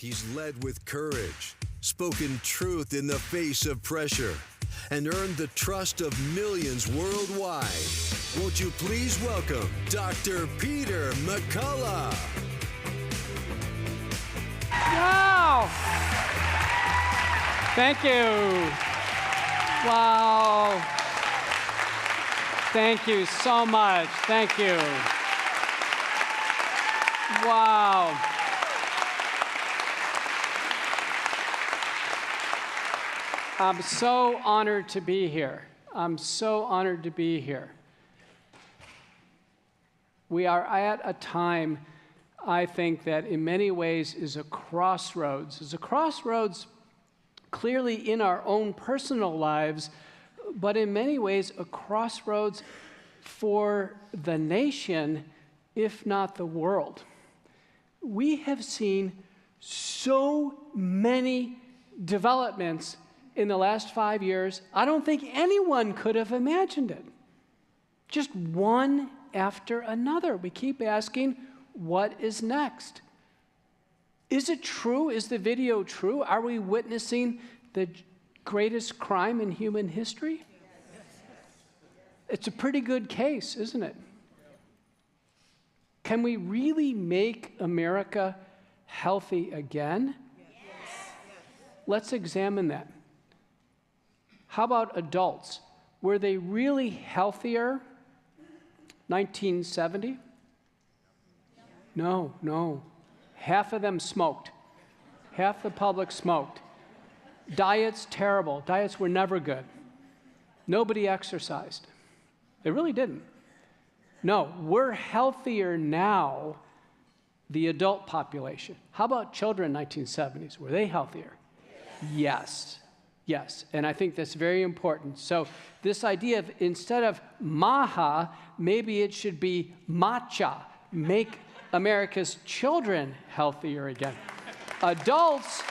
He's led with courage, spoken truth in the face of pressure, and earned the trust of millions worldwide. Won't you please welcome Dr. Peter McCullough. Wow! Thank you. Wow. Thank you so much. Thank you. Wow. I'm so honored to be here. I'm so honored to be here. We are at a time, I think, that in many ways is a crossroads. It's a crossroads clearly in our own personal lives, but in many ways a crossroads for the nation, if not the world. We have seen so many developments in the last 5 years, I don't think anyone could have imagined it. Just one after another. We keep asking, what is next? Is it true? Is the video true? Are we witnessing the greatest crime in human history? It's a pretty good case, isn't it? Can we really make America healthy again? Let's examine that. How about adults? Were they really healthier 1970? No. Half of them smoked. Half the public smoked. Diets, terrible. Diets were never good. Nobody exercised. They really didn't. No, we're healthier now, the adult population. How about children in 1970s? Were they healthier? Yes. And I think that's very important. So this idea of instead of maha, maybe it should be matcha. Make America's children healthier again. Adults,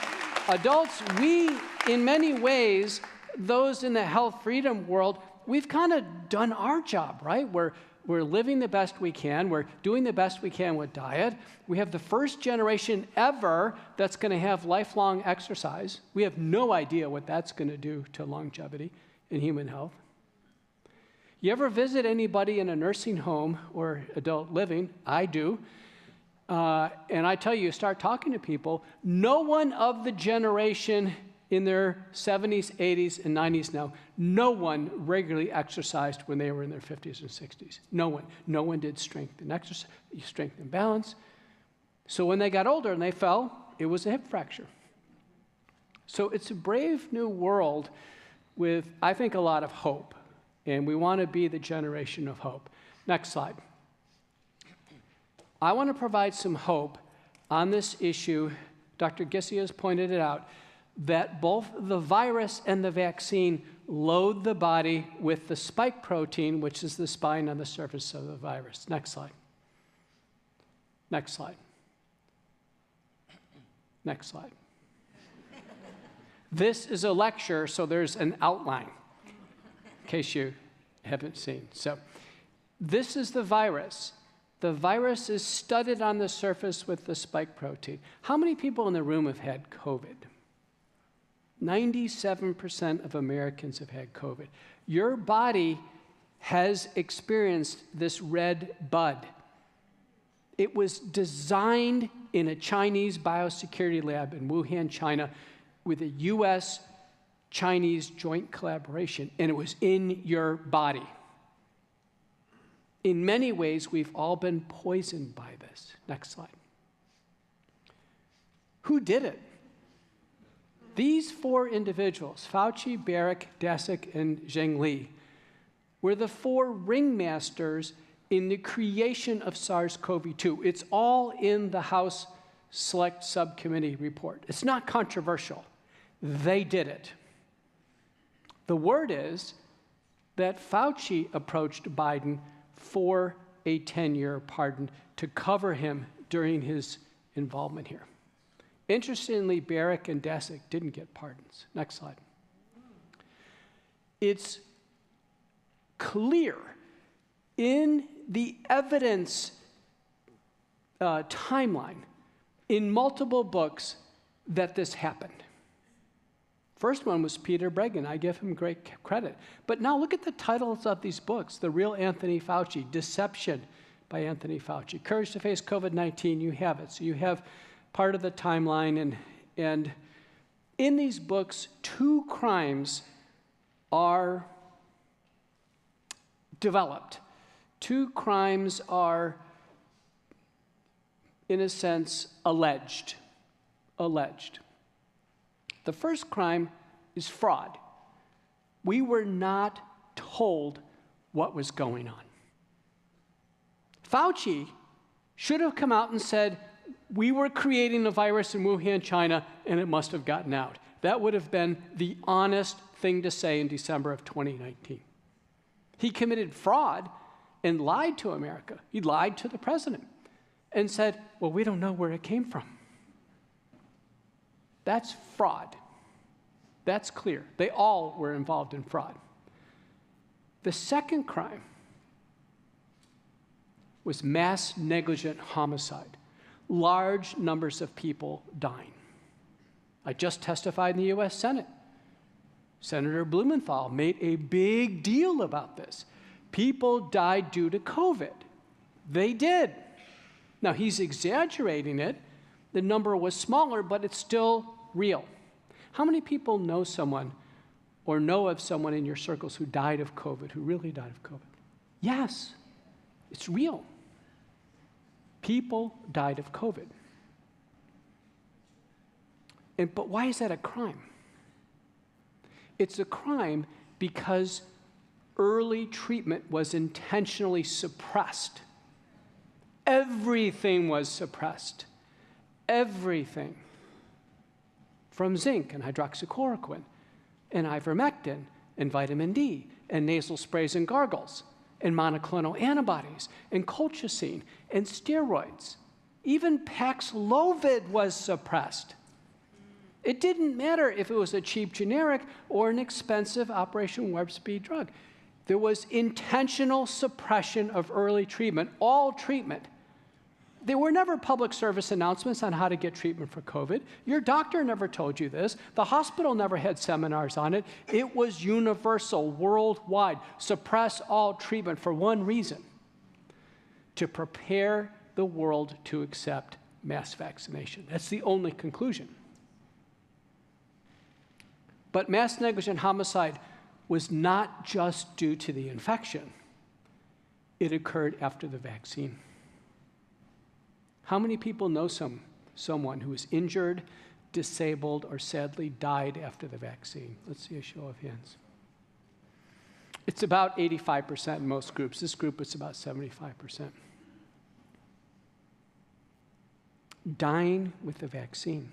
we, in many ways, those in the health freedom world, we've kind of done our job, right? We're living the best we can. We're doing the best we can with diet. We have the first generation ever that's going to have lifelong exercise. We have no idea what that's going to do to longevity in human health. You ever visit anybody in a nursing home or adult living? I do. And I tell you, you start talking to people, no one of the generation in their 70s, 80s, and 90s now, no one regularly exercised when they were in their 50s and 60s. No one. No one did strength and exercise, strength and balance. So when they got older and they fell, it was a hip fracture. So it's a brave new world with, I think, a lot of hope. And we want to be the generation of hope. Next slide. I want to provide some hope on this issue. Dr. Gissi has pointed it out, that both the virus and the vaccine load the body with the spike protein, which is the spine on the surface of the virus. Next slide. Next slide. Next slide. This is a lecture, so there's an outline, in case you haven't seen. So this is the virus. The virus is studded on the surface with the spike protein. How many people in the room have had COVID? 97% of Americans have had COVID. Your body has experienced this red bud. It was designed in a Chinese biosecurity lab in Wuhan, China, with a U.S.-Chinese joint collaboration, and it was in your body. In many ways, we've all been poisoned by this. Next slide. Who did it? These four individuals, Fauci, Barrick, Daszak, and Zhengli, were the four ringmasters in the creation of SARS-CoV-2. It's all in the House Select Subcommittee report. It's not controversial. They did it. The word is that Fauci approached Biden for a 10-year pardon to cover him during his involvement here. Interestingly, Barrick and Daszak didn't get pardons. Next slide. It's clear in the evidence timeline in multiple books that this happened. First one was Peter Breggin. I give him great credit. But now look at the titles of these books. The Real Anthony Fauci, Deception by Anthony Fauci, Courage to Face COVID-19, you have it. So you have part of the timeline. And in these books, 2 crimes are developed. 2 crimes are, in a sense, alleged. The first crime is fraud. We were not told what was going on. Fauci should have come out and said, we were creating a virus in Wuhan, China, and it must have gotten out. That would have been the honest thing to say in December of 2019. He committed fraud and lied to America. He lied to the president and said, well, we don't know where it came from. That's fraud. That's clear. They all were involved in fraud. The second crime was mass negligent homicide. Large numbers of people dying. I just testified in the U.S. Senate. Senator Blumenthal made a big deal about this. People died due to COVID. They did. Now, he's exaggerating it. The number was smaller, but it's still real. How many people know someone or know of someone in your circles who died of COVID, who really died of COVID? Yes, it's real. People died of COVID. But why is that a crime? It's a crime because early treatment was intentionally suppressed. Everything was suppressed. Everything. From zinc and hydroxychloroquine and ivermectin and vitamin D and nasal sprays and gargles and monoclonal antibodies and colchicine and steroids. Even Paxlovid was suppressed. It didn't matter if it was a cheap generic or an expensive Operation Warp Speed drug. There was intentional suppression of early treatment, all treatment. There were never public service announcements on how to get treatment for COVID. Your doctor never told you this. The hospital never had seminars on it. It was universal, worldwide. Suppress all treatment for one reason: to prepare the world to accept mass vaccination. That's the only conclusion. But mass negligent homicide was not just due to the infection. It occurred after the vaccine. How many people know someone who was injured, disabled, or sadly died after the vaccine? Let's see a show of hands. It's about 85% in most groups. This group is about 75%. Dying with the vaccine.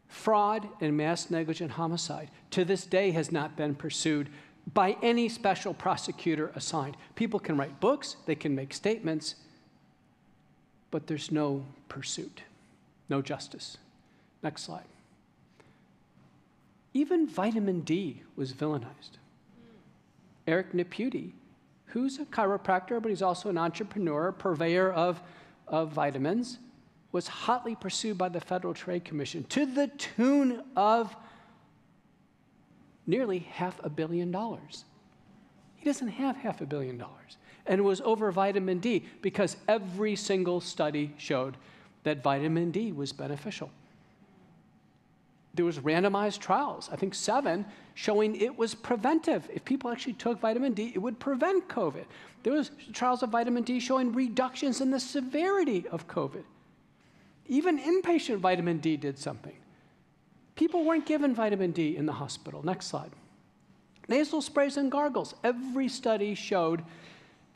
Fraud and mass negligent homicide to this day has not been pursued by any special prosecutor assigned. People can write books, they can make statements, but there's no pursuit, no justice. Next slide. Even vitamin D was villainized. Eric Naputi, who's a chiropractor, but he's also an entrepreneur, purveyor of vitamins, was hotly pursued by the Federal Trade Commission to the tune of nearly $500 million. He doesn't have $500 million. And it was over vitamin D because every single study showed that vitamin D was beneficial. There was randomized trials, I think 7, showing it was preventive. If people actually took vitamin D, it would prevent COVID. There was trials of vitamin D showing reductions in the severity of COVID. Even inpatient vitamin D did something. People weren't given vitamin D in the hospital. Next slide. Nasal sprays and gargles. Every study showed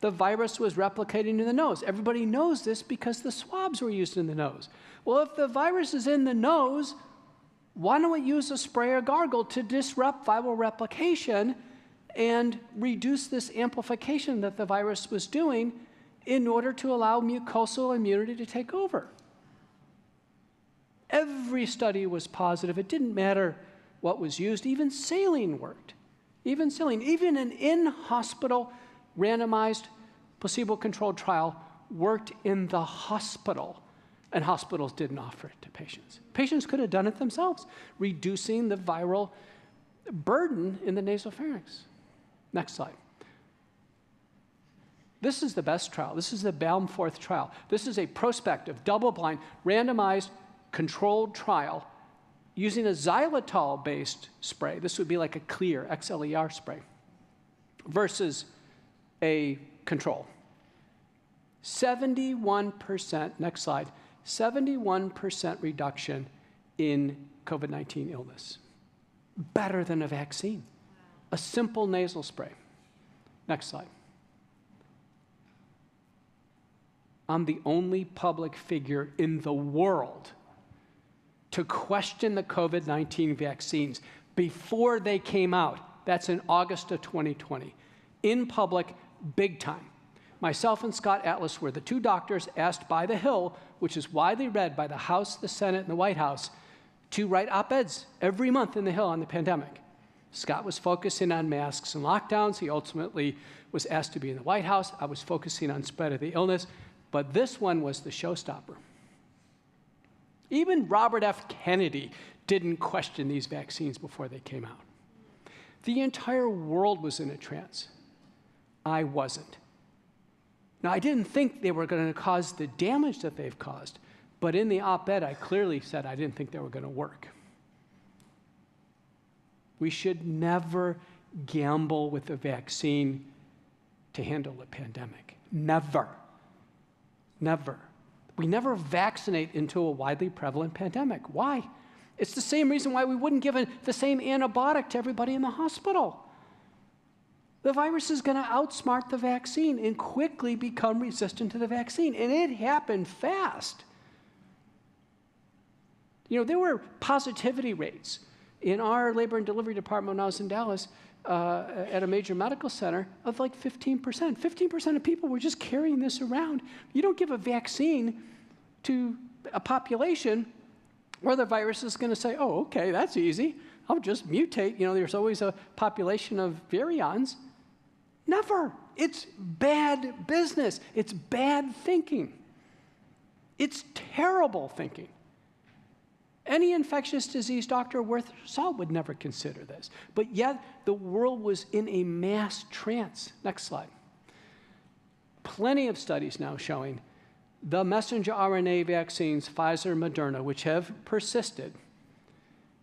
the virus was replicating in the nose. Everybody knows this because the swabs were used in the nose. Well, if the virus is in the nose, why don't we use a spray or gargle to disrupt viral replication and reduce this amplification that the virus was doing in order to allow mucosal immunity to take over? Every study was positive. It didn't matter what was used. Even saline worked. Even saline. Even an in-hospital randomized placebo-controlled trial worked in the hospital. And hospitals didn't offer it to patients. Patients could have done it themselves, reducing the viral burden in the nasopharynx. Next slide. This is the best trial. This is the Baumforth trial. This is a prospective, double-blind, randomized, controlled trial using a xylitol-based spray. This would be like a clear XLER spray versus a control. 71%, next slide, 71% reduction in COVID-19 illness. Better than a vaccine. A simple nasal spray. Next slide. I'm the only public figure in the world to question the COVID-19 vaccines before they came out. That's in August of 2020. In public, big time. Myself and Scott Atlas were the two doctors asked by The Hill, which is widely read by the House, the Senate, and the White House, to write op-eds every month in The Hill on the pandemic. Scott was focusing on masks and lockdowns. He ultimately was asked to be in the White House. I was focusing on spread of the illness. But this one was the showstopper. Even Robert F. Kennedy didn't question these vaccines before they came out. The entire world was in a trance. I wasn't. Now, I didn't think they were going to cause the damage that they've caused, but in the op-ed, I clearly said I didn't think they were going to work. We should never gamble with a vaccine to handle a pandemic. Never. Never. We never vaccinate into a widely prevalent pandemic. Why? It's the same reason why we wouldn't give the same antibiotic to everybody in the hospital. The virus is going to outsmart the vaccine and quickly become resistant to the vaccine. And it happened fast. You know, there were positivity rates in our labor and delivery department when I was in Dallas at a major medical center of like 15%. 15% of people were just carrying this around. You don't give a vaccine to a population where the virus is going to say, oh, okay, that's easy. I'll just mutate. You know, there's always a population of virions. Never. It's bad business. It's bad thinking. It's terrible thinking. Any infectious disease doctor worth salt would never consider this. But yet, the world was in a mass trance. Next slide. Plenty of studies now showing the messenger RNA vaccines, Pfizer, Moderna, which have persisted,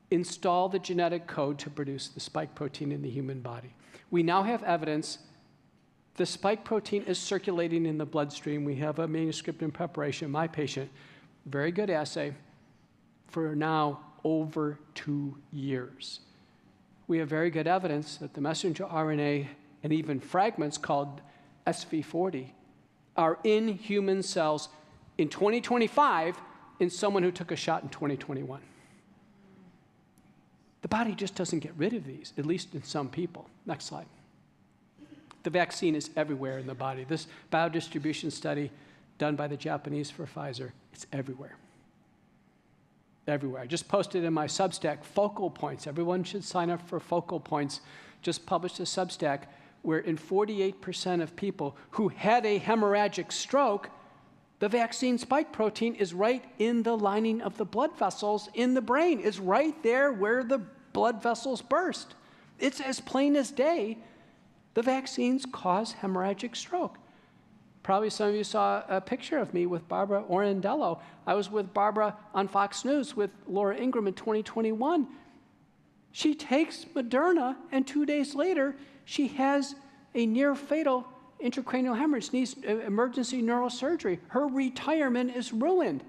install the genetic code to produce the spike protein in the human body. We now have evidence the spike protein is circulating in the bloodstream. We have a manuscript in preparation. My patient, very good assay, for now over 2 years. We have very good evidence that the messenger RNA and even fragments called SV40 are in human cells in 2025 in someone who took a shot in 2021. The body just doesn't get rid of these, at least in some people. Next slide. The vaccine is everywhere in the body. This biodistribution study done by the Japanese for Pfizer, it's everywhere. Everywhere. I just posted in my Substack, Focal Points. Everyone should sign up for Focal Points. Just published a Substack where in 48% of people who had a hemorrhagic stroke, the vaccine spike protein is right in the lining of the blood vessels in the brain. It's right there where the blood vessels burst. It's as plain as day. The vaccines cause hemorrhagic stroke. Probably some of you saw a picture of me with Barbara Orandello. I was with Barbara on Fox News with Laura Ingraham in 2021. She takes Moderna, and 2 days later, she has a near-fatal intracranial hemorrhage, needs emergency neurosurgery. Her retirement is ruined.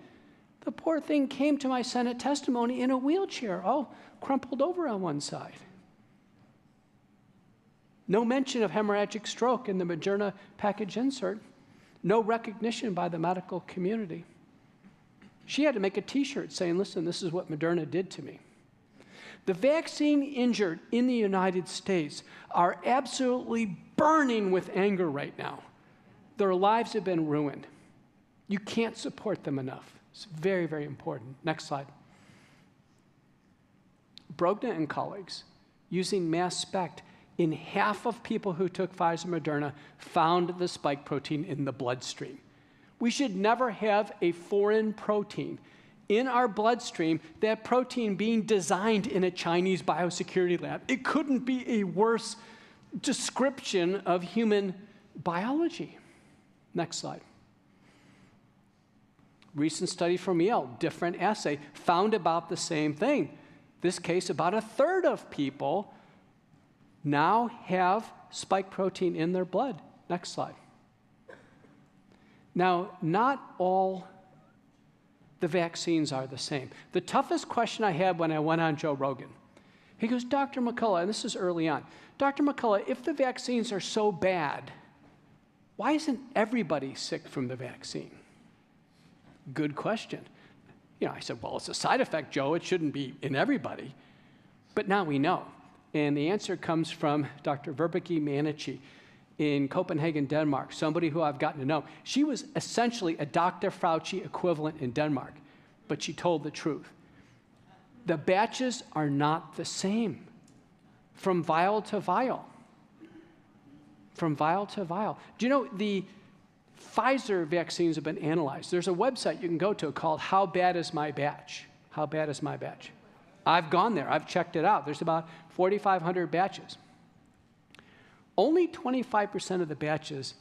The poor thing came to my Senate testimony in a wheelchair, all crumpled over on one side. No mention of hemorrhagic stroke in the Moderna package insert. No recognition by the medical community. She had to make a T-shirt saying, listen, this is what Moderna did to me. The vaccine injured in the United States are absolutely burning with anger right now. Their lives have been ruined. You can't support them enough. It's very, very important. Next slide. Brogna and colleagues, using mass spec, in half of people who took Pfizer Moderna, found the spike protein in the bloodstream. We should never have a foreign protein in our bloodstream, that protein being designed in a Chinese biosecurity lab. It couldn't be a worse description of human biology. Next slide. Recent study from Yale, different assay, found about the same thing. This case, about a third of people now have spike protein in their blood. Next slide. Now, not all the vaccines are the same. The toughest question I had when I went on Joe Rogan, he goes, Dr. McCullough, and this is early on, Dr. McCullough, if the vaccines are so bad, why isn't everybody sick from the vaccine? Good question. I said, well, it's a side effect, Joe. It shouldn't be in everybody. But now we know. And the answer comes from Dr. Verbeke Manichi in Copenhagen, Denmark, somebody who I've gotten to know. She was essentially a Dr. Fauci equivalent in Denmark, but she told the truth. The batches are not the same from vial to vial. From vial to vial. Do you know the Pfizer vaccines have been analyzed? There's a website you can go to called How Bad Is My Batch? How Bad Is My Batch? I've gone there. I've checked it out. There's about 4,500 batches. Only 25% of the batches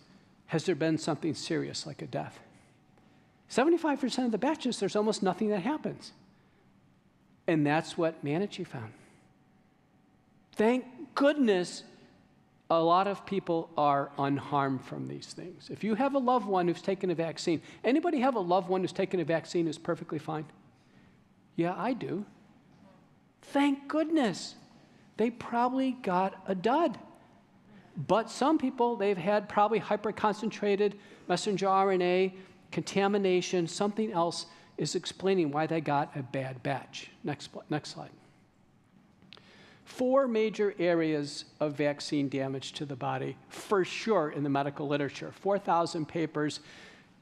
has there been something serious like a death. 75% of the batches, there's almost nothing that happens. And that's what Manichi found. Thank goodness a lot of people are unharmed from these things. If you have a loved one who's taken a vaccine, anybody have a loved one who's taken a vaccine who's perfectly fine? Yeah, I do. Thank goodness. They probably got a dud. But some people, they've had probably hyperconcentrated messenger RNA, contamination, something else is explaining why they got a bad batch. Next slide. 4 major areas of vaccine damage to the body, for sure, in the medical literature. 4,000 papers: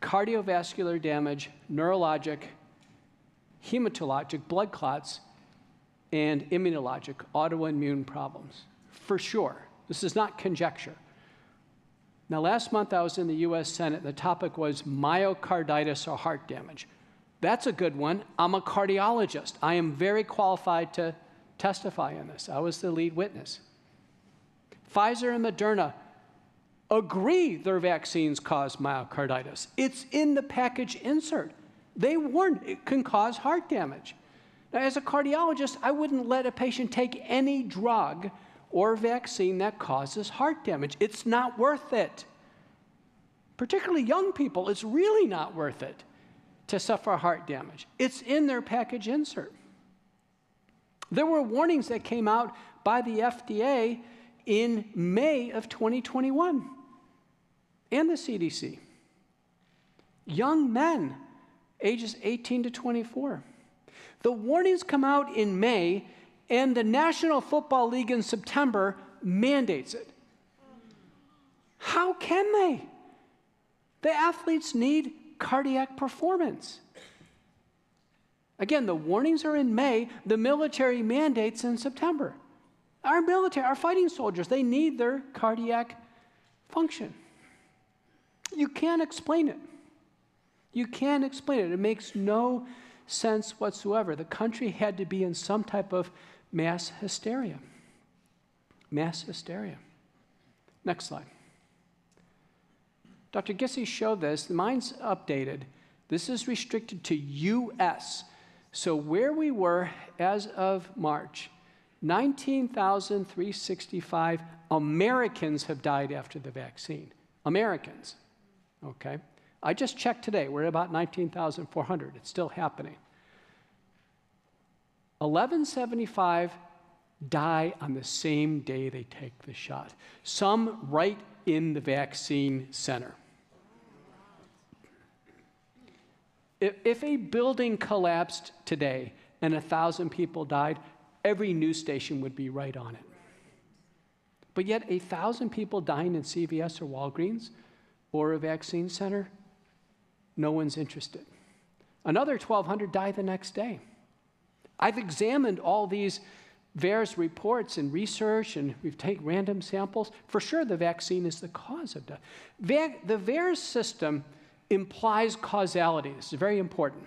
cardiovascular damage, neurologic, hematologic, blood clots, and immunologic, autoimmune problems. For sure. This is not conjecture. Now, last month I was in the U.S. Senate. The topic was myocarditis or heart damage. That's a good one. I'm a cardiologist. I am very qualified to testify in this. I was the lead witness. Pfizer and Moderna agree their vaccines cause myocarditis. It's in the package insert. They warn it can cause heart damage. Now, as a cardiologist, I wouldn't let a patient take any drug or vaccine that causes heart damage. It's not worth it. Particularly young people, it's really not worth it to suffer heart damage. It's in their package insert. There were warnings that came out by the FDA in May of 2021 and the CDC. Young men, ages 18 to 24. The warnings come out in May, and the National Football League in September mandates it. How can they? The athletes need cardiac performance. Again, the warnings are in May, the military mandates in September. Our military, our fighting soldiers, they need their cardiac function. You can't explain it. You can't explain it. It makes no sense whatsoever. The country had to be in some type of mass hysteria. Mass hysteria. Next slide. Dr. Gissy showed this. Mine's updated. This is restricted to U.S. So where we were as of March, 19,365 Americans have died after the vaccine. Americans. Okay? I just checked today. We're at about 19,400. It's still happening. 1,175 die on the same day they take the shot. Some right in the vaccine center. If a building collapsed today and 1,000 people died, every news station would be right on it. But yet 1,000 people dying in CVS or Walgreens or a vaccine center, no one's interested. Another 1,200 die the next day. I've examined all these VAERS reports and research, and we've taken random samples. For sure, the vaccine is the cause of death. The VAERS system implies causality. This is very important.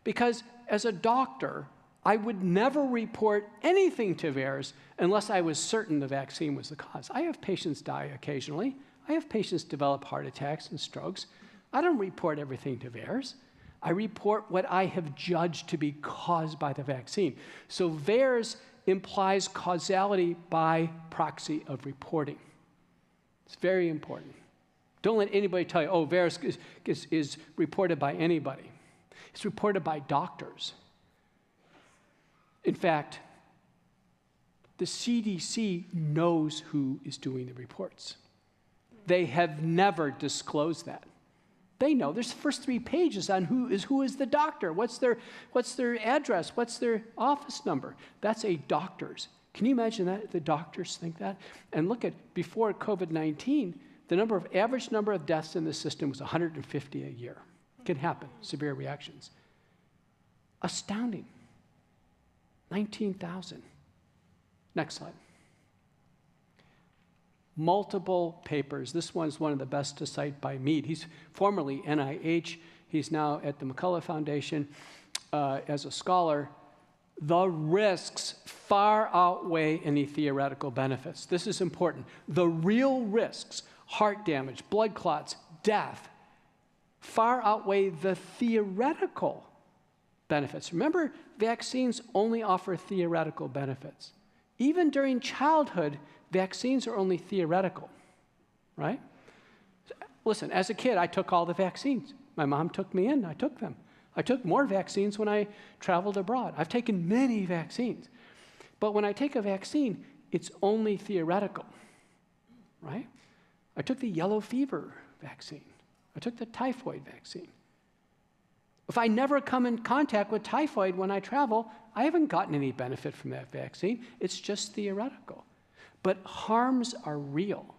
Because as a doctor, I would never report anything to VAERS unless I was certain the vaccine was the cause. I have patients die occasionally. I have patients develop heart attacks and strokes. I don't report everything to VAERS. I report what I have judged to be caused by the vaccine. So VAERS implies causality by proxy of reporting. It's very important. Don't let anybody tell you, oh, VAERS is reported by anybody. It's reported by doctors. In fact, the CDC knows who is doing the reports. They have never disclosed that. They know. There's the first 3 pages on who is the doctor, what's their address, what's their office number. That's a doctor's. Can you imagine that? The doctors think that? And look at, before COVID-19, the average number of deaths in the system was 150 a year. It can happen, severe reactions. Astounding. 19,000. Next slide. Multiple papers. This one's one of the best to cite by Mead. He's formerly NIH. He's now at the McCullough Foundation as a scholar. The risks far outweigh any theoretical benefits. This is important. The real risks, heart damage, blood clots, death, far outweigh the theoretical benefits. Remember, vaccines only offer theoretical benefits. Even during childhood, vaccines are only theoretical, right? Listen, as a kid, I took all the vaccines. My mom took me in, I took them. I took more vaccines when I traveled abroad. I've taken many vaccines. But when I take a vaccine, it's only theoretical, right? I took the yellow fever vaccine. I took the typhoid vaccine. If I never come in contact with typhoid when I travel, I haven't gotten any benefit from that vaccine. It's just theoretical. But harms are real.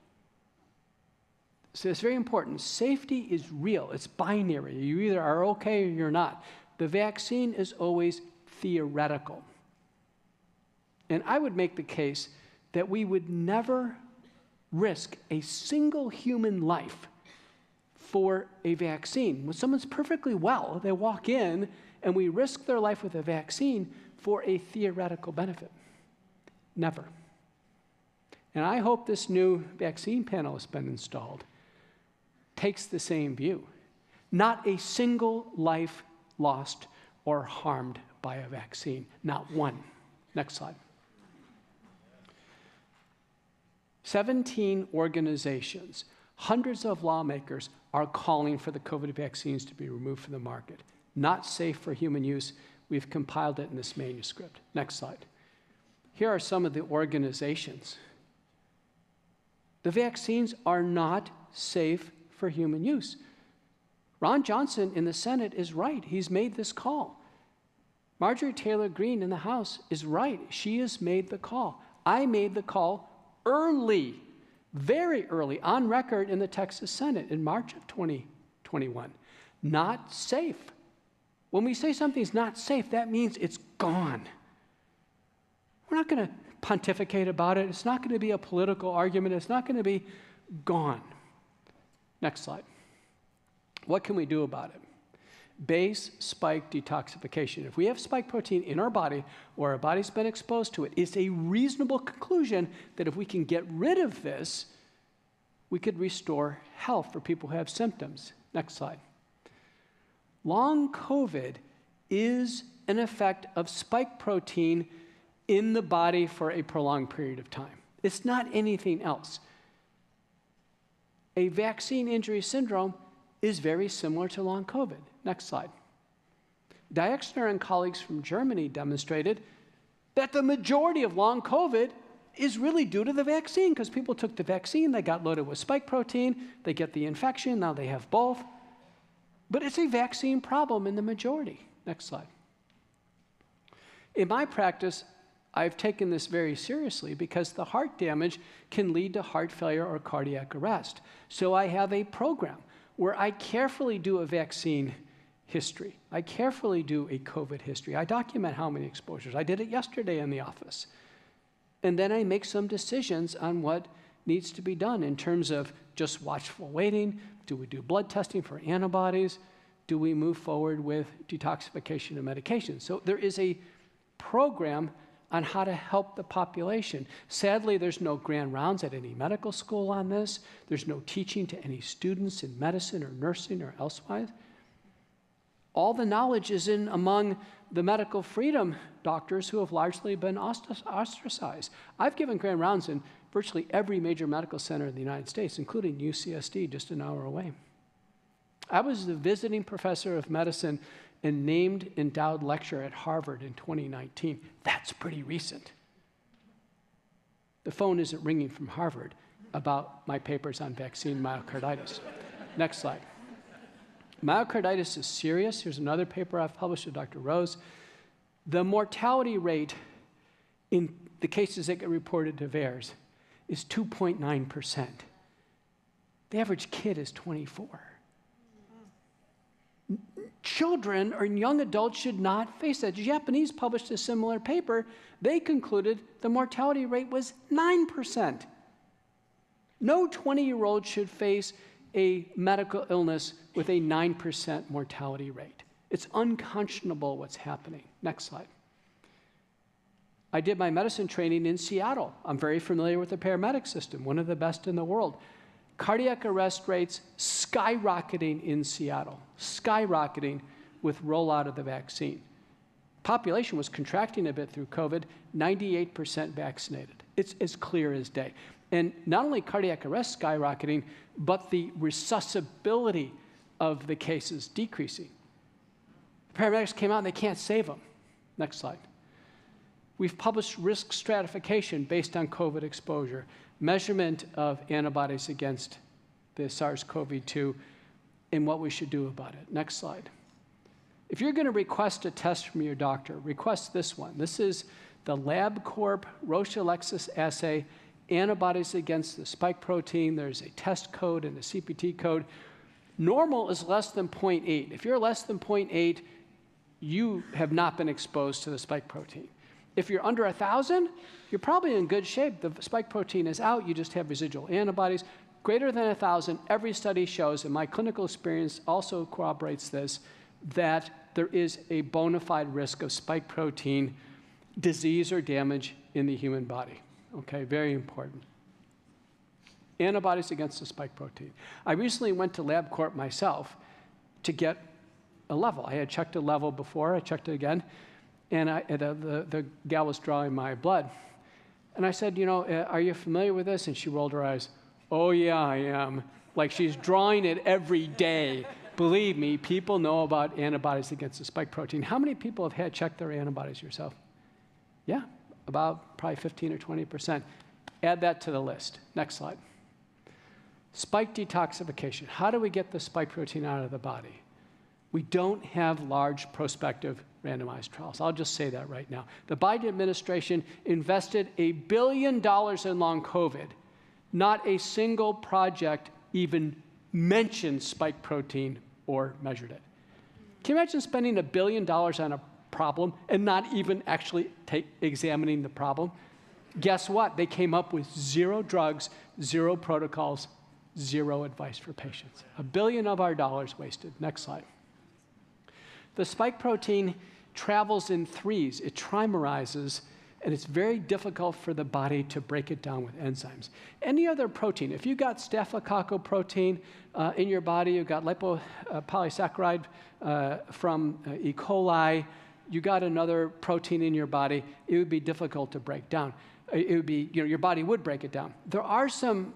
So it's very important. Safety is real. It's binary. You either are okay or you're not. The vaccine is always theoretical. And I would make the case that we would never risk a single human life for a vaccine. When someone's perfectly well, they walk in and we risk their life with a vaccine for a theoretical benefit. Never. And I hope this new vaccine panel has been installed takes the same view. Not a single life lost or harmed by a vaccine. Not one. Next slide. 17 organizations, hundreds of lawmakers are calling for the COVID vaccines to be removed from the market. Not safe for human use. We've compiled it in this manuscript. Next slide. Here are some of the organizations. The vaccines are not safe for human use. Ron Johnson in the Senate is right. He's made this call. Marjorie Taylor Greene in the House is right. She has made the call. I made the call early, very early, on record in the Texas Senate in March of 2021. Not safe. When we say something's not safe, that means it's gone. We're not going to pontificate about it. It's not going to be a political argument. It's not going to be gone. Next slide. What can we do about it? Base spike detoxification. If we have spike protein in our body or our body's been exposed to it, it's a reasonable conclusion that if we can get rid of this, we could restore health for people who have symptoms. Next slide. Long COVID is an effect of spike protein in the body for a prolonged period of time. It's not anything else. A vaccine injury syndrome is very similar to long COVID. Next slide. Dijkstra and colleagues from Germany demonstrated that the majority of long COVID is really due to the vaccine, because people took the vaccine, they got loaded with spike protein, they get the infection, now they have both. But it's a vaccine problem in the majority. Next slide. In my practice, I've taken this very seriously because the heart damage can lead to heart failure or cardiac arrest. So I have a program where I carefully do a vaccine history. I carefully do a COVID history. I document how many exposures. I did it yesterday in the office. And then I make some decisions on what needs to be done in terms of just watchful waiting. Do we do blood testing for antibodies? Do we move forward with detoxification of medication? So there is a program on how to help the population. Sadly, there's no grand rounds at any medical school on this. There's no teaching to any students in medicine or nursing or elsewise. All the knowledge is in among the medical freedom doctors who have largely been ostracized. I've given grand rounds in virtually every major medical center in the United States, including UCSD, just an hour away. I was the visiting professor of medicine and named endowed lecturer at Harvard in 2019. That's pretty recent. The phone isn't ringing from Harvard about my papers on vaccine myocarditis. Next slide. Myocarditis is serious. Here's another paper I've published with Dr. Rose. The mortality rate in the cases that get reported to VAERS is 2.9%. The average kid is 24. Children or young adults should not face that. The Japanese published a similar paper. They concluded the mortality rate was 9%. No 20-year-old should face a medical illness with a 9% mortality rate. It's unconscionable what's happening. Next slide. I did my medicine training in Seattle. I'm very familiar with the paramedic system, one of the best in the world. Cardiac arrest rates skyrocketing in Seattle, skyrocketing with rollout of the vaccine. Population was contracting a bit through COVID, 98% vaccinated. It's as clear as day. And not only cardiac arrest skyrocketing, but the resuscitability of the cases decreasing. The paramedics came out and they can't save them. Next slide. We've published risk stratification based on COVID exposure, measurement of antibodies against the SARS-CoV-2, and what we should do about it. Next slide. If you're going to request a test from your doctor, request this one. This is the LabCorp Roche Alexis assay, antibodies against the spike protein. There's a test code and a CPT code. Normal is less than 0.8. If you're less than 0.8, you have not been exposed to the spike protein. If you're under 1,000, you're probably in good shape. The spike protein is out. You just have residual antibodies. Greater than 1,000, every study shows, and my clinical experience also corroborates this, that there is a bona fide risk of spike protein disease or damage in the human body. Okay, very important. Antibodies against the spike protein. I recently went to LabCorp myself to get a level. I had checked a level before. I checked it again. And the gal was drawing my blood. And I said, you know, are you familiar with this? And she rolled her eyes. Oh, yeah, I am. Like she's drawing it every day. Believe me, people know about antibodies against the spike protein. How many people have had checked their antibodies yourself? Yeah, about probably 15 or 20%. Add that to the list. Next slide. Spike detoxification. How do we get the spike protein out of the body? We don't have large prospective randomized trials. I'll just say that right now. The Biden administration invested $1 billion in long COVID. Not a single project even mentioned spike protein or measured it. Can you imagine spending $1 billion on a problem and not even actually examining the problem? Guess what? They came up with 0 drugs, 0 protocols, 0 advice for patients. $1 billion of our dollars wasted. Next slide. The spike protein travels in threes. It trimerizes, and it's very difficult for the body to break it down with enzymes. Any other protein, if you've got staphylococcal protein in your body, you've got lipopolysaccharide from E. coli, you got another protein in your body, it would be difficult to break down. It would be, you know, your body would break it down. There are some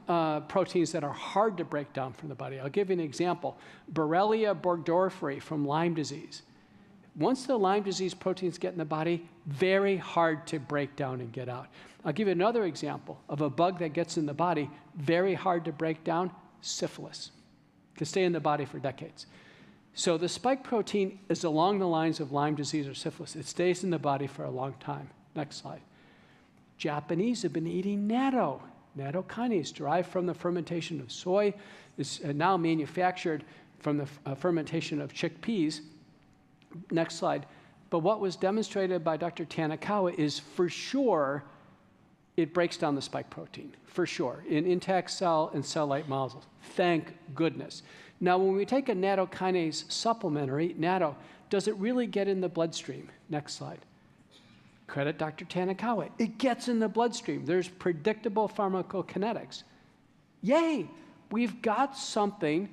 proteins that are hard to break down from the body. I'll give you an example. Borrelia burgdorferi from Lyme disease. Once the Lyme disease proteins get in the body, very hard to break down and get out. I'll give you another example of a bug that gets in the body, very hard to break down, syphilis. It can stay in the body for decades. So the spike protein is along the lines of Lyme disease or syphilis. It stays in the body for a long time. Next slide. Japanese have been eating natto. Natto kinase, derived from the fermentation of soy, is now manufactured from the fermentation of chickpeas. Next slide. But what was demonstrated by Dr. Tanakawa is for sure it breaks down the spike protein, for sure, in intact cell and cell-like models. Thank goodness. Now, when we take a nattokinase supplement or eat natto, does it really get in the bloodstream? Next slide. Credit Dr. Temecula. It gets in the bloodstream. There's predictable pharmacokinetics. Yay! We've got something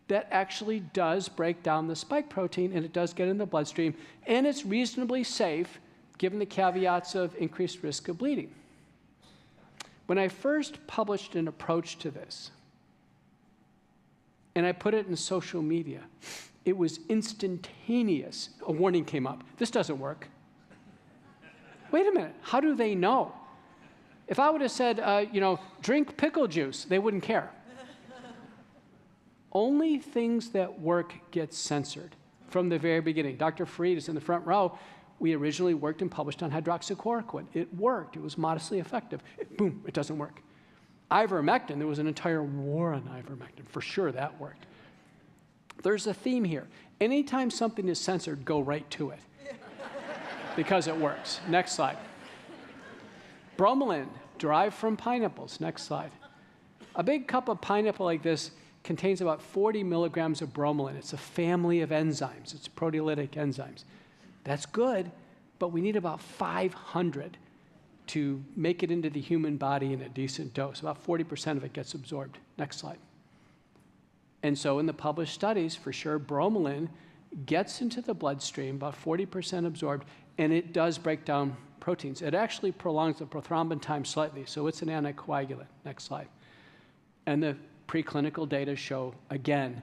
that actually does break down the spike protein, and it does get in the bloodstream, and it's reasonably safe, given the caveats of increased risk of bleeding. When I first published an approach to this, and I put it in social media, it was instantaneous. A warning came up. This doesn't work. Wait a minute. How do they know? If I would have said, drink pickle juice, they wouldn't care. Only things that work get censored from the very beginning. Dr. Fareed is in the front row. We originally worked and published on hydroxychloroquine. It worked. It was modestly effective. Boom, it doesn't work. Ivermectin, there was an entire war on ivermectin. For sure, that worked. There's a theme here. Anytime something is censored, go right to it because it works. Next slide. Bromelain, derived from pineapples. Next slide. A big cup of pineapple like this contains about 40 milligrams of bromelain. It's a family of enzymes. It's proteolytic enzymes. That's good, but we need about 500 to make it into the human body in a decent dose. About 40% of it gets absorbed. Next slide. And so in the published studies, for sure, bromelain gets into the bloodstream, about 40% absorbed, and it does break down proteins. It actually prolongs the prothrombin time slightly, so it's an anticoagulant. Next slide. And the preclinical data show, again,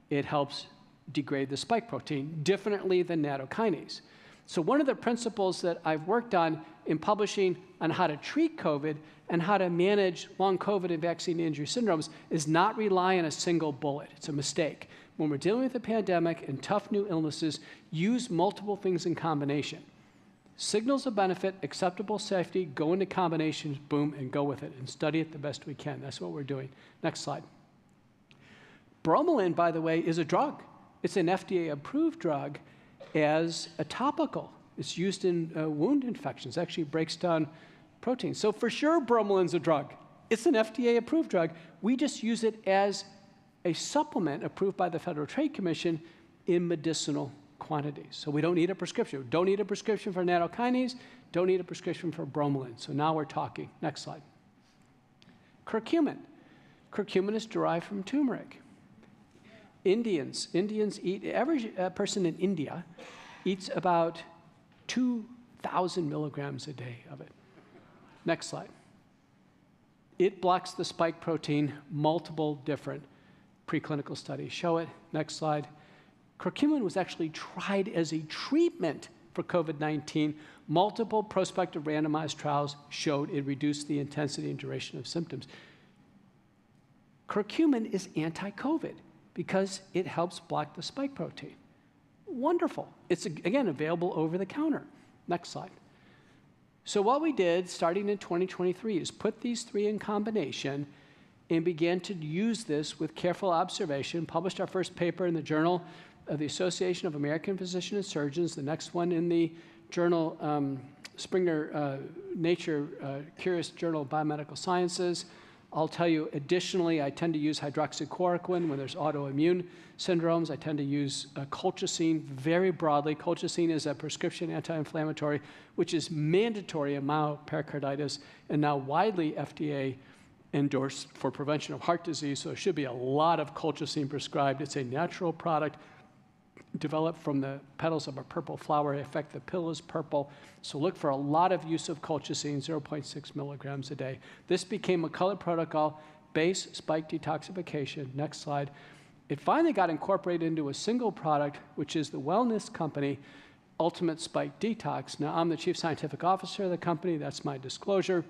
it helps degrade the spike protein differently than nattokinase. So one of the principles that I've worked on in publishing on how to treat COVID and how to manage long COVID and vaccine injury syndromes is not rely on a single bullet. It's a mistake. When we're dealing with a pandemic and tough new illnesses, use multiple things in combination. Signals of benefit, acceptable safety, go into combinations, boom, and go with it, and study it the best we can. That's what we're doing. Next slide. Bromelain, by the way, is a drug. It's an FDA-approved drug as a topical. It's used in wound infections. It actually breaks down proteins. So for sure, bromelain's a drug. It's an FDA-approved drug. We just use it as a supplement approved by the Federal Trade Commission in medicinal quantities. So we don't need a prescription. Don't need a prescription for nattokinase. Don't need a prescription for bromelain. So now we're talking. Next slide. Curcumin. Curcumin is derived from turmeric. Indians eat, average person in India eats about 2,000 milligrams a day of it. Next slide. It blocks the spike protein. Multiple different preclinical studies show it. Next slide. Curcumin was actually tried as a treatment for COVID-19. Multiple prospective randomized trials showed it reduced the intensity and duration of symptoms. Curcumin is anti-COVID because it helps block the spike protein. Wonderful. It's, again, available over the counter. Next slide. So what we did, starting in 2023, is put these three in combination and began to use this with careful observation, published our first paper in the Journal of the Association of American Physicians and Surgeons, the next one in the journal, Springer Nature Curious Journal of Biomedical Sciences. I'll tell you, additionally, I tend to use hydroxychloroquine when there's autoimmune syndromes. I tend to use colchicine very broadly. Colchicine is a prescription anti-inflammatory, which is mandatory in myopericarditis and now widely FDA endorsed for prevention of heart disease. So there should be a lot of colchicine prescribed. It's a natural product developed from the petals of a purple flower. In fact, the pill is purple. So look for a lot of use of colchicine, 0.6 milligrams a day. This became a McCullough protocol, base spike detoxification. Next slide. It finally got incorporated into a single product, which is the wellness company, Ultimate Spike Detox. Now, I'm the chief scientific officer of the company. That's my disclosure.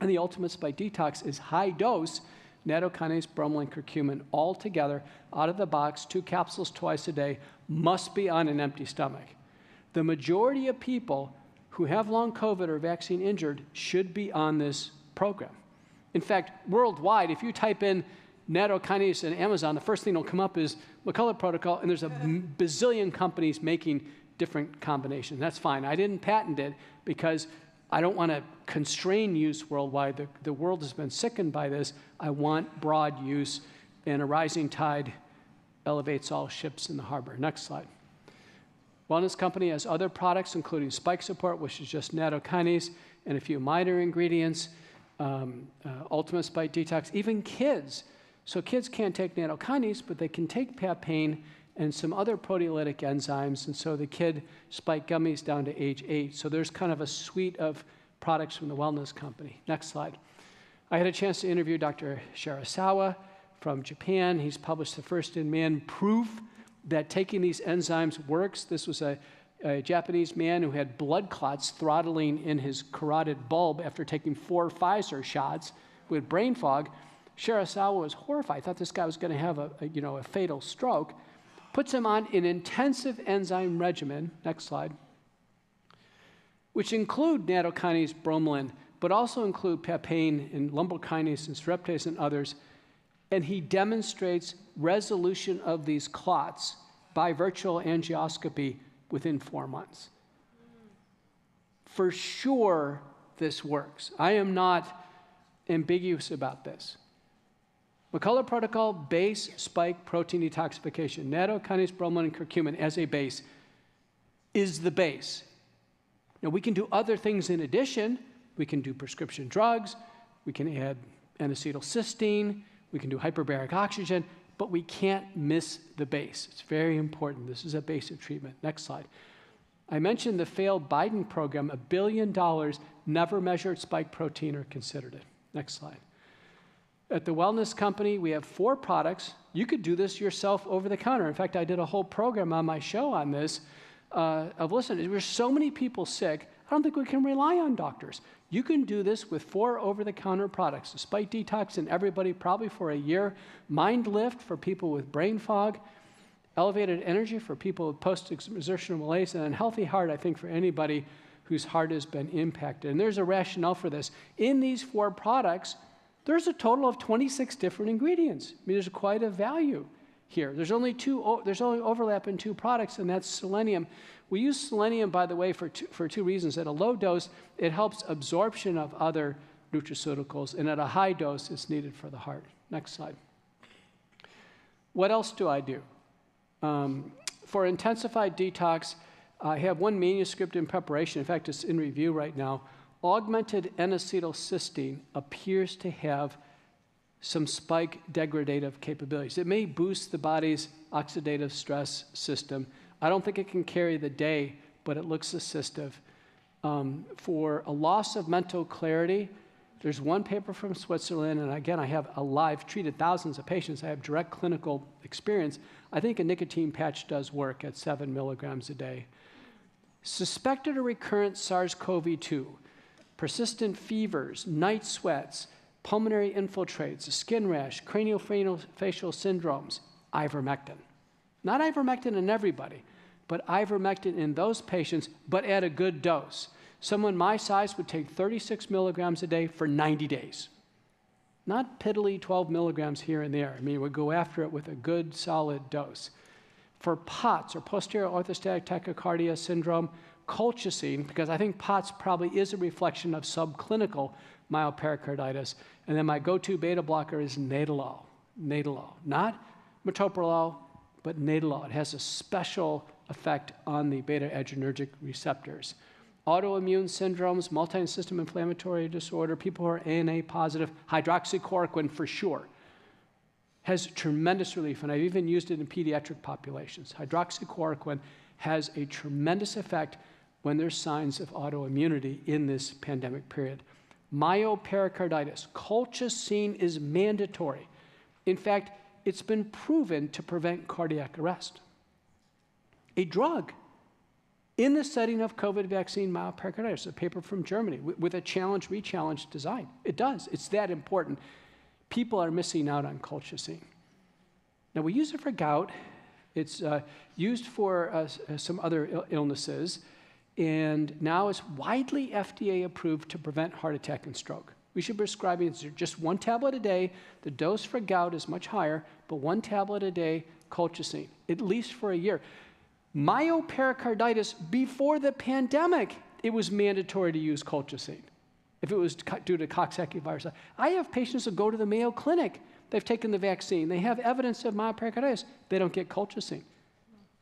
And the Ultimate Spike Detox is high dose nattokinase, bromelain, curcumin, all together, out of the box, 2 capsules twice a day, must be on an empty stomach. The majority of people who have long COVID or vaccine injured should be on this program. In fact, worldwide, if you type in nattokinase in Amazon, the first thing that will come up is McCullough protocol, and there's a bazillion companies making different combinations. That's fine. I didn't patent it because I don't want to constrain use worldwide. The world has been sickened by this. I want broad use, and a rising tide elevates all ships in the harbor. Next slide. Wellness Company has other products, including spike support, which is just nattokinase, and a few minor ingredients, ultimate spike detox, even kids. So kids can't take nattokinase, but they can take papain and some other proteolytic enzymes, and so the kid spike gummies down to age 8. So there's kind of a suite of products from the Wellness Company. Next slide. I had a chance to interview Dr. Shirasawa from Japan. He's published the first-in-man proof that taking these enzymes works. This was a Japanese man who had blood clots throttling in his carotid bulb after taking 4 Pfizer shots with brain fog. Shirasawa was horrified, thought this guy was going to have a fatal stroke. Puts him on an intensive enzyme regimen, next slide, which include nattokinase, bromelain, but also include papain and lumbrokinase and streptase and others. And he demonstrates resolution of these clots by virtual angioscopy within 4 months. For sure, this works. I am not ambiguous about this. McCullough protocol, base spike protein detoxification, nattokinase, bromelain, and curcumin as a base is the base. Now, we can do other things in addition. We can do prescription drugs. We can add N-acetylcysteine. We can do hyperbaric oxygen, but we can't miss the base. It's very important. This is a base of treatment. Next slide. I mentioned the failed Biden program, $1 billion, never measured spike protein or considered it. Next slide. At the Wellness Company, we have 4 products. You could do this yourself over the counter. In fact, I did a whole program on my show on this. Listen, there were so many people sick, I don't think we can rely on doctors. You can do this with 4 over-the-counter products. A spike detox in everybody probably for a year. Mind lift for people with brain fog. Elevated energy for people with post-exertional malaise. And a healthy heart, I think, for anybody whose heart has been impacted. And there's a rationale for this. In these 4 products, there's a total of 26 different ingredients. I mean, there's quite a value here. There's only overlap in 2 products, and that's selenium. We use selenium, by the way, for two reasons. At a low dose, it helps absorption of other nutraceuticals, and at a high dose, it's needed for the heart. Next slide. What else do I do? For intensified detox, I have 1 manuscript in preparation. In fact, it's in review right now. Augmented N-acetylcysteine appears to have some spike degradative capabilities. It may boost the body's oxidative stress system. I don't think it can carry the day, but it looks assistive. For a loss of mental clarity, there's 1 paper from Switzerland, and again, I've treated thousands of patients. I have direct clinical experience. I think a nicotine patch does work at 7 milligrams a day. Suspected or recurrent SARS-CoV-2, persistent fevers, night sweats, pulmonary infiltrates, a skin rash, craniofacial syndromes, ivermectin. Not ivermectin in everybody, but ivermectin in those patients, but at a good dose. Someone my size would take 36 milligrams a day for 90 days. Not piddly 12 milligrams here and there. I mean, we'd go after it with a good, solid dose. For POTS, or posterior orthostatic tachycardia syndrome, colchicine, because I think POTS probably is a reflection of subclinical myopericarditis. And then my go-to beta blocker is Nadolol. Nadolol. Not metoprolol, but Nadolol. It has a special effect on the beta-adrenergic receptors. Autoimmune syndromes, multi-system inflammatory disorder, people who are ANA positive, hydroxychloroquine for sure has tremendous relief, and I've even used it in pediatric populations. Hydroxychloroquine has a tremendous effect when there's signs of autoimmunity in this pandemic period. Myopericarditis, colchicine is mandatory. In fact, it's been proven to prevent cardiac arrest. A drug in the setting of COVID vaccine myopericarditis, a paper from Germany with a challenge-rechallenge design. It does. It's that important. People are missing out on colchicine. Now, we use it for gout. It's used for some other illnesses, and now it's widely FDA approved to prevent heart attack and stroke. We should be prescribing just 1 tablet a day. The dose for gout is much higher, but 1 tablet a day, colchicine, at least for a year. Myopericarditis before the pandemic, it was mandatory to use colchicine if it was due to Coxsackie virus. I have patients who go to the Mayo Clinic. They've taken the vaccine. They have evidence of mild pericarditis. They don't get colchicine.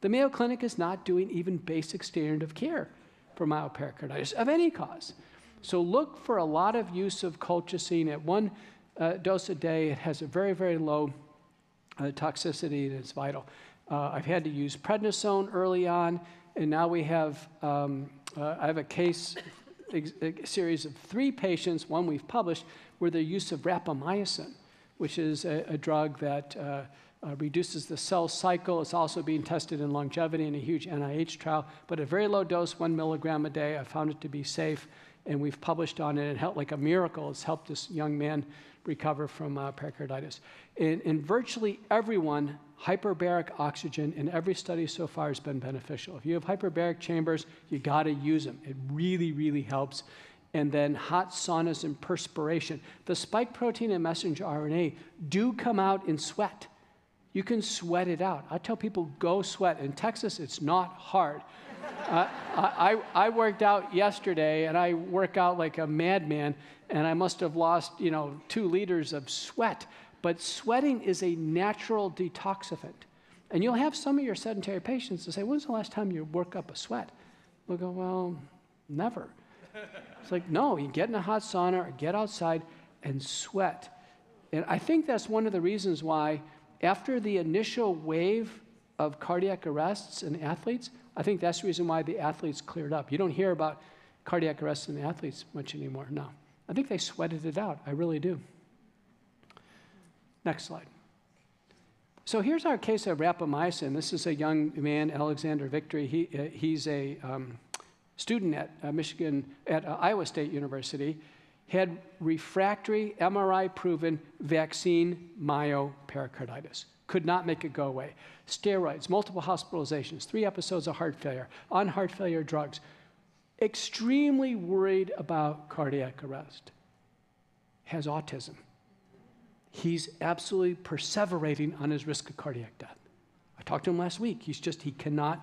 The Mayo Clinic is not doing even basic standard of care for mild pericarditis of any cause. So look for a lot of use of colchicine at 1 dose a day. It has a very, very low toxicity, and it's vital. I've had to use prednisone early on, and now we have, I have a case, a series of 3 patients, one we've published, where the use of rapamycin, which is a drug that reduces the cell cycle. It's also being tested in longevity in a huge NIH trial, but a very low dose, 1 milligram a day. I found it to be safe, and we've published on it. It helped like a miracle. It's helped this young man recover from pericarditis. In virtually everyone, hyperbaric oxygen in every study so far has been beneficial. If you have hyperbaric chambers, you got to use them. It really, really helps. And then hot saunas and perspiration. The spike protein and messenger RNA do come out in sweat. You can sweat it out. I tell people, go sweat. In Texas, it's not hard. I worked out yesterday, and I work out like a madman, and I must have lost, 2 liters of sweat. But sweating is a natural detoxifiant. And you'll have some of your sedentary patients that say, when's the last time you work up a sweat? We'll go, well, never. It's like, no, you get in a hot sauna or get outside and sweat. And I think that's one of the reasons why after the initial wave of cardiac arrests in athletes, I think that's the reason why the athletes cleared up. You don't hear about cardiac arrests in athletes much anymore, no. I think they sweated it out, I really do. Next slide. So here's our case of rapamycin. This is a young man, Alexander Victory. He's a student at Iowa State University, had refractory MRI-proven vaccine myopericarditis. Could not make it go away. Steroids, multiple hospitalizations, 3 episodes of heart failure, on heart failure drugs. Extremely worried about cardiac arrest. Has autism. He's absolutely perseverating on his risk of cardiac death. I talked to him last week. He cannot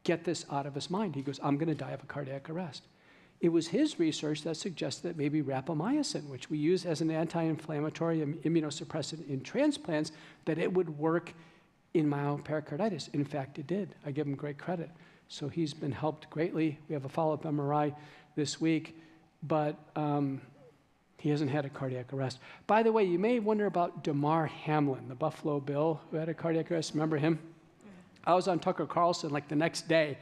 get this out of his mind. He goes, I'm going to die of a cardiac arrest. It was his research that suggested that maybe rapamycin, which we use as an anti-inflammatory immunosuppressant in transplants, that it would work in myopericarditis. In fact, it did. I give him great credit. So he's been helped greatly. We have a follow-up MRI this week, but he hasn't had a cardiac arrest. By the way, you may wonder about Damar Hamlin, the Buffalo Bill who had a cardiac arrest. Remember him? I was on Tucker Carlson like the next day,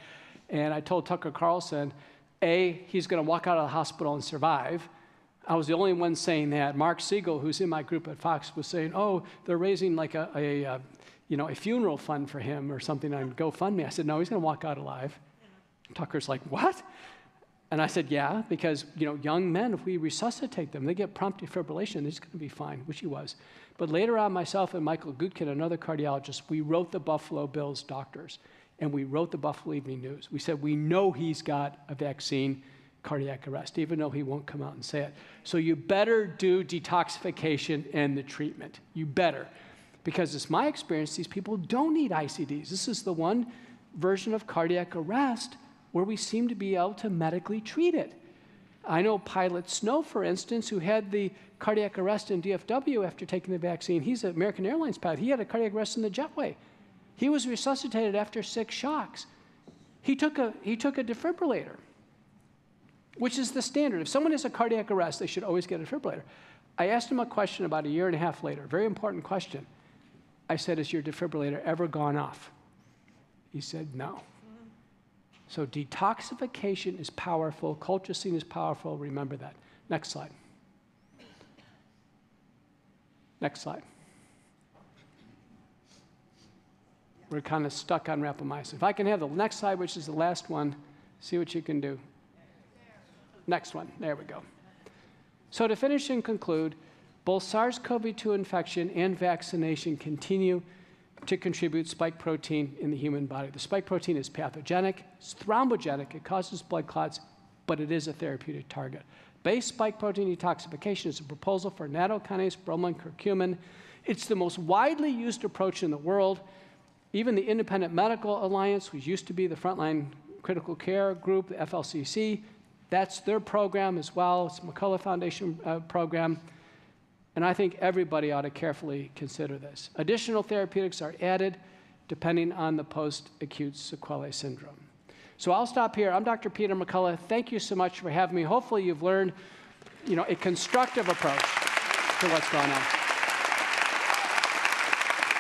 and I told Tucker Carlson, he's going to walk out of the hospital and survive. I was the only one saying that. Mark Siegel, who's in my group at Fox, was saying, they're raising like a funeral fund for him or something on GoFundMe. I said, no, he's going to walk out alive. Tucker's like, what? And I said, yeah, because young men, if we resuscitate them, they get prompt defibrillation, they're just going to be fine, which he was. But later on, myself and Michael Gutkin, another cardiologist, we wrote the Buffalo Bills doctors. And we wrote the Buffalo Evening News. We said, we know he's got a vaccine cardiac arrest, even though he won't come out and say it. So you better do detoxification and the treatment. You better. Because it's my experience, these people don't need ICDs. This is the one version of cardiac arrest where we seem to be able to medically treat it. I know Pilot Snow, for instance, who had the cardiac arrest in DFW after taking the vaccine. He's an American Airlines pilot. He had a cardiac arrest in the jetway. He was resuscitated after 6 shocks. He took a defibrillator, which is the standard. If someone has a cardiac arrest, they should always get a defibrillator. I asked him a question about a year and a half later, very important question. I said, has your defibrillator ever gone off? He said, no. So detoxification is powerful. Colchicine is powerful. Remember that. Next slide. Next slide. We're kind of stuck on rapamycin. If I can have the next slide, which is the last one, see what you can do. Next one. There we go. So to finish and conclude, both SARS-CoV-2 infection and vaccination continue to contribute spike protein in the human body. The spike protein is pathogenic, it's thrombogenic, it causes blood clots, but it is a therapeutic target. Base spike protein detoxification is a proposal for nattokinase, bromelain, curcumin. It's the most widely used approach in the world. Even the Independent Medical Alliance, which used to be the frontline critical care group, the FLCC. That's their program as well. It's a McCullough Foundation program. And I think everybody ought to carefully consider this. Additional therapeutics are added depending on the post-acute sequelae syndrome. So I'll stop here. I'm Dr. Peter McCullough. Thank you so much for having me. Hopefully you've learned, a constructive approach to what's going on.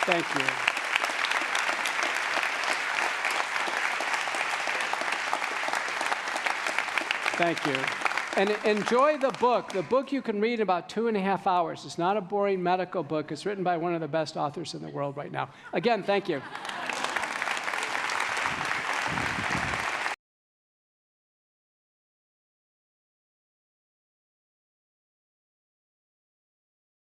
Thank you. Thank you. And enjoy the book. The book you can read in about 2.5 hours. It's not a boring medical book. It's written by one of the best authors in the world right now. Again, thank you.